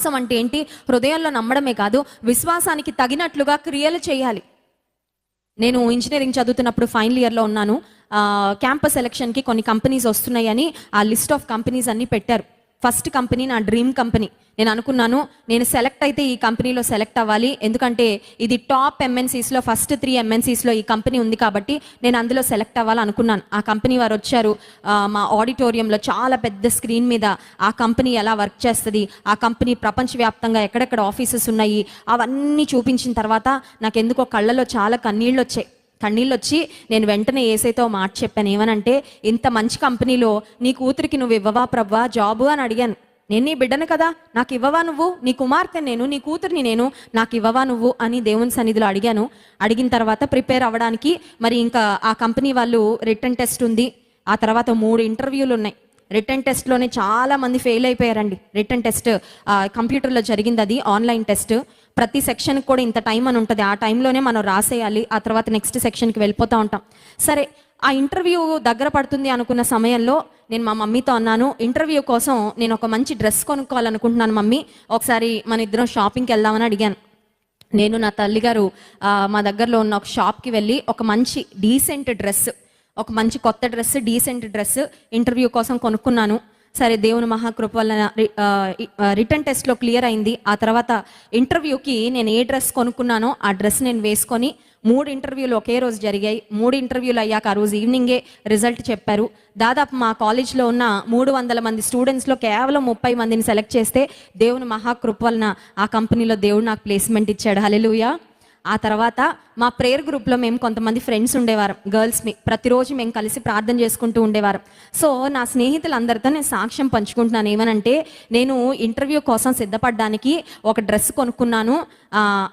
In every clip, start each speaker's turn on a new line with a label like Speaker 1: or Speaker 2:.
Speaker 1: విశ్వాసం అంటే ఏంటి? హృదయంలో నమ్మడమే కాదు, విశ్వాసానికి తగినట్లుగా క్రియలు చేయాలి. నేను ఇంజనీరింగ్ చదువుతున్నప్పుడు ఫైనల్ ఇయర్లో ఉన్నాను. క్యాంపస్ ఎలక్షన్కి కొన్ని కంపెనీస్ వస్తున్నాయని ఆ లిస్ట్ ఆఫ్ కంపెనీస్ అన్నీ పెట్టారు. ఫస్ట్ కంపెనీ నా డ్రీమ్ కంపెనీ. నేను అనుకున్నాను, నేను సెలెక్ట్ అయితే ఈ కంపెనీలో సెలెక్ట్ అవ్వాలి, ఎందుకంటే ఇది టాప్ ఎంఎన్సీస్లో ఫస్ట్ 3 ఎంఎన్సీస్లో ఈ కంపెనీ ఉంది కాబట్టి నేను అందులో సెలెక్ట్ అవ్వాలి అనుకున్నాను. ఆ కంపెనీ వారు వచ్చారు, మా ఆడిటోరియంలో చాలా పెద్ద స్క్రీన్ మీద ఆ కంపెనీ ఎలా వర్క్ చేస్తుంది, ఆ కంపెనీ ప్రపంచవ్యాప్తంగా ఎక్కడెక్కడ ఆఫీసెస్ ఉన్నాయి అవన్నీ చూపించిన తర్వాత నాకు ఎందుకో కళ్ళలో చాలా కన్నీళ్ళు వచ్చి నేను వెంటనే ఏసైతో మాట చెప్పాను. ఏమనంటే, ఇంత మంచి కంపెనీలో నీ కూతురికి నువ్వు ఇవ్వవా ప్రవ్వా జాబు అని అడిగాను. నేను నీ బిడ్డను కదా, నాకు ఇవ్వవా నువ్వు? నీ కుమార్తె నేను, నీ కూతురిని నేను, నాకు ఇవ్వవా నువ్వు అని దేవుని సన్నిధిలో అడిగాను. అడిగిన తర్వాత ప్రిపేర్ అవ్వడానికి మరి ఇంకా ఆ కంపెనీ వాళ్ళు రిటర్న్ టెస్ట్ ఉంది, ఆ తర్వాత 3 ఇంటర్వ్యూలు ఉన్నాయి. రిటర్న్ టెస్ట్లోనే చాలా మంది ఫెయిల్ అయిపోయారండి. రిటర్న్ టెస్ట్ కంప్యూటర్లో జరిగింది, అది ఆన్లైన్ టెస్ట్. ప్రతి సెక్షన్కి కూడా ఇంత టైం అని ఉంటుంది, ఆ టైంలోనే మనం రాసేయాలి, ఆ తర్వాత నెక్స్ట్ సెక్షన్కి వెళ్ళిపోతూ ఉంటాం. సరే, ఆ ఇంటర్వ్యూ దగ్గర పడుతుంది అనుకున్న సమయంలో నేను మా మమ్మీతో అన్నాను, ఇంటర్వ్యూ కోసం నేను ఒక మంచి డ్రెస్ కొనుక్కోవాలనుకుంటున్నాను మమ్మీ, ఒకసారి మన ఇద్దరం షాపింగ్కి వెళ్దామని అడిగాను. నేను నా తల్లిగారు మా దగ్గరలో ఉన్న ఒక షాప్కి వెళ్ళి ఒక మంచి డీసెంట్ డ్రెస్, ఒక మంచి కొత్త డ్రెస్, డీసెంట్ డ్రెస్ ఇంటర్వ్యూ కోసం కొనుక్కున్నాను. సరే, దేవుని మహాకృప వల్ల రిటర్న్ టెస్ట్లో క్లియర్ అయింది. ఆ తర్వాత ఇంటర్వ్యూకి నేను ఏ డ్రెస్ కొనుక్కున్నానో ఆ డ్రెస్ నేను వేసుకొని 3 ఇంటర్వ్యూలు ఒకే రోజు జరిగాయి. 3 ఇంటర్వ్యూలు అయ్యాక ఆ రోజు ఈవినింగే రిజల్ట్ చెప్పారు. దాదాపు మా కాలేజ్లో ఉన్న 300 మంది స్టూడెంట్స్లో కేవలం 30 మందిని సెలెక్ట్ చేస్తే దేవుని మహాకృప వలన ఆ కంపెనీలో దేవుడు నాకు ప్లేస్మెంట్ ఇచ్చాడు. హల్లెలూయా. ఆ తర్వాత మా ప్రేయర్ గ్రూప్లో మేము కొంతమంది ఫ్రెండ్స్ ఉండేవారం, గర్ల్స్ని. ప్రతిరోజు మేము కలిసి ప్రార్థన చేసుకుంటూ ఉండేవారం. సో నా స్నేహితులందరితో నేను సాక్ష్యం పంచుకుంటున్నాను. ఏమనంటే, నేను ఇంటర్వ్యూ కోసం సిద్ధపడడానికి ఒక డ్రెస్ కొనుక్కున్నాను,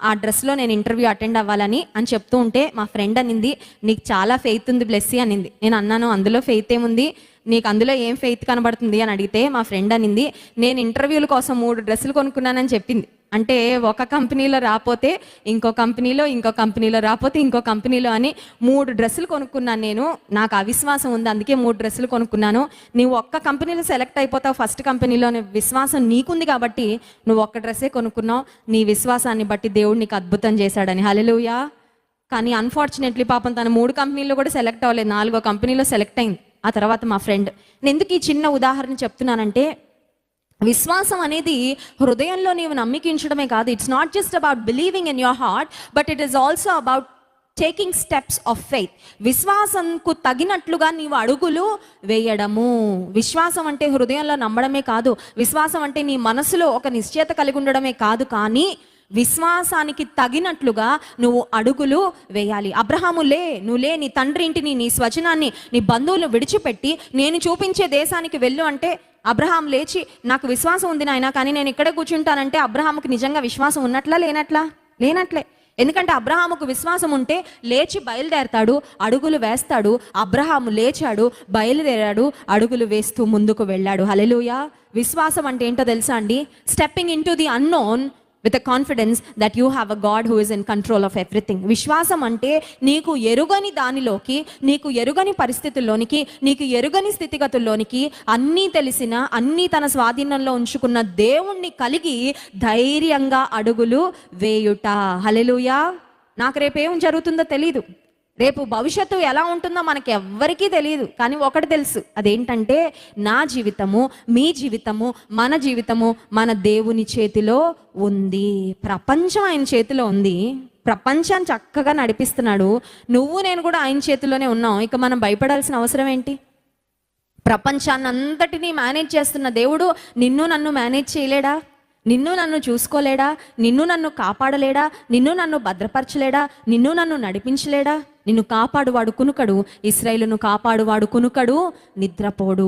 Speaker 1: ఆ డ్రెస్లో నేను ఇంటర్వ్యూ అటెండ్ అవ్వాలని అని చెప్తూ ఉంటే మా ఫ్రెండ్ అనింది, నీకు చాలా ఫెయిత్ ఉంది బ్లెస్సీ అనింది. నేను అన్నాను, అందులో ఫెయిత్ ఏముంది, నీకు అందులో ఏం ఫెయిత్ కనబడుతుంది అని అడిగితే మా ఫ్రెండ్ అనింది, నేను ఇంటర్వ్యూల కోసం 3 డ్రెస్సులు కొనుక్కున్నానని చెప్పింది. అంటే ఒక కంపెనీలో రాపోతే ఇంకో కంపెనీలో, ఇంకో కంపెనీలో రాపోతే ఇంకో కంపెనీలో అని 3 డ్రెస్సులు కొనుక్కున్నాను నేను. నాకు అవిశ్వాసం ఉంది, అందుకే 3 డ్రెస్సులు కొనుక్కున్నాను. నువ్వు ఒక్క కంపెనీలో సెలెక్ట్ అయిపోతావు, ఫస్ట్ కంపెనీలో విశ్వాసం నీకుంది కాబట్టి నువ్వు ఒక్క డ్రెస్సే కొనుక్కున్నావు. నీ విశ్వాసాన్ని బట్టి దేవుడు నీకు అద్భుతం చేశాడని. హల్లెలూయా. కానీ అన్ఫార్చునేట్లీ పాపం తను 3 కంపెనీల్లో కూడా సెలెక్ట్ అవ్వలేదు, 4వ కంపెనీలో సెలెక్ట్ అయింది. ఆ తర్వాత మా ఫ్రెండ్. నేను ఎందుకు ఈ చిన్న ఉదాహరణ చెప్తున్నానంటే, విశ్వాసం అనేది హృదయంలో నీవు నమ్మికించడమే కాదు. It's not just about believing in your heart, but it is also about taking steps of faith. విశ్వాసంకు తగినట్లుగా నీవు అడుగులు వేయడము. విశ్వాసం అంటే హృదయంలో నమ్మడమే కాదు, విశ్వాసం అంటే నీ మనసులో ఒక నిశ్చయత కలిగి ఉండడమే కాదు, కానీ విశ్వాసానికి తగినట్లుగా నువ్వు అడుగులు వేయాలి. అబ్రహాము, నువ్వు నీ తండ్రి ఇంటిని, నీ స్వజనాన్ని, నీ బంధువులు విడిచిపెట్టి నేను చూపించే దేశానికి వెళ్ళు అంటే అబ్రహాం లేచి, నాకు విశ్వాసం ఉంది నాయన, కానీ నేను ఇక్కడే కూర్చుంటానంటే అబ్రహాముకి నిజంగా విశ్వాసం ఉన్నట్లా లేనట్లే. ఎందుకంటే అబ్రహాముకు విశ్వాసం ఉంటే లేచి బయలుదేరతాడు, అడుగులు వేస్తాడు. అబ్రహాము లేచాడు, బయలుదేరాడు, అడుగులు వేస్తూ ముందుకు వెళ్ళాడు. హల్లెలూయా. విశ్వాసం అంటే ఏంటో తెలుసా అండి? Stepping in to the unknown with a confidence that you have a God who is in control of everything. విశ్వాసం అంటే నీకు ఎరుగని దానిలోకి, నీకు ఎరుగని పరిస్థితుల్లోనికి, నీకు ఎరుగని స్థితిగతుల్లోనికి అన్నీ తెలిసిన, అన్నీ తన స్వాధీనంలో ఉంచుకున్న దేవుణ్ణి కలిగి ధైర్యంగా అడుగులు వేయుట. హల్లెలూయా. నాకు రేపేం జరుగుతుందో తెలీదు, రేపు భవిష్యత్తు ఎలా ఉంటుందో మనకి ఎవ్వరికీ తెలియదు, కానీ ఒకటి తెలుసు, అదేంటంటే నా జీవితము, మీ జీవితము, మన జీవితము మన దేవుని చేతిలో ఉంది. ప్రపంచం ఆయన చేతిలో ఉంది, ప్రపంచాన్ని చక్కగా నడిపిస్తున్నాడు. నువ్వు నేను కూడా ఆయన చేతిలోనే ఉన్నాం. ఇక మనం భయపడాల్సిన అవసరం ఏంటి? ప్రపంచాన్ని అంతటినీ మేనేజ్ చేస్తున్న దేవుడు నిన్ను నన్ను మేనేజ్ చేయలేడా? నిన్ను నన్ను చూసుకోలేడా? నిన్ను నన్ను కాపాడలేడా? నిన్ను నన్ను భద్రపరచలేడా? నిన్ను నన్ను నడిపించలేడా? నిన్ను కాపాడువాడు కునుకడు, ఇశ్రాయేలును కాపాడువాడు కునుకడు, నిద్రపోడు.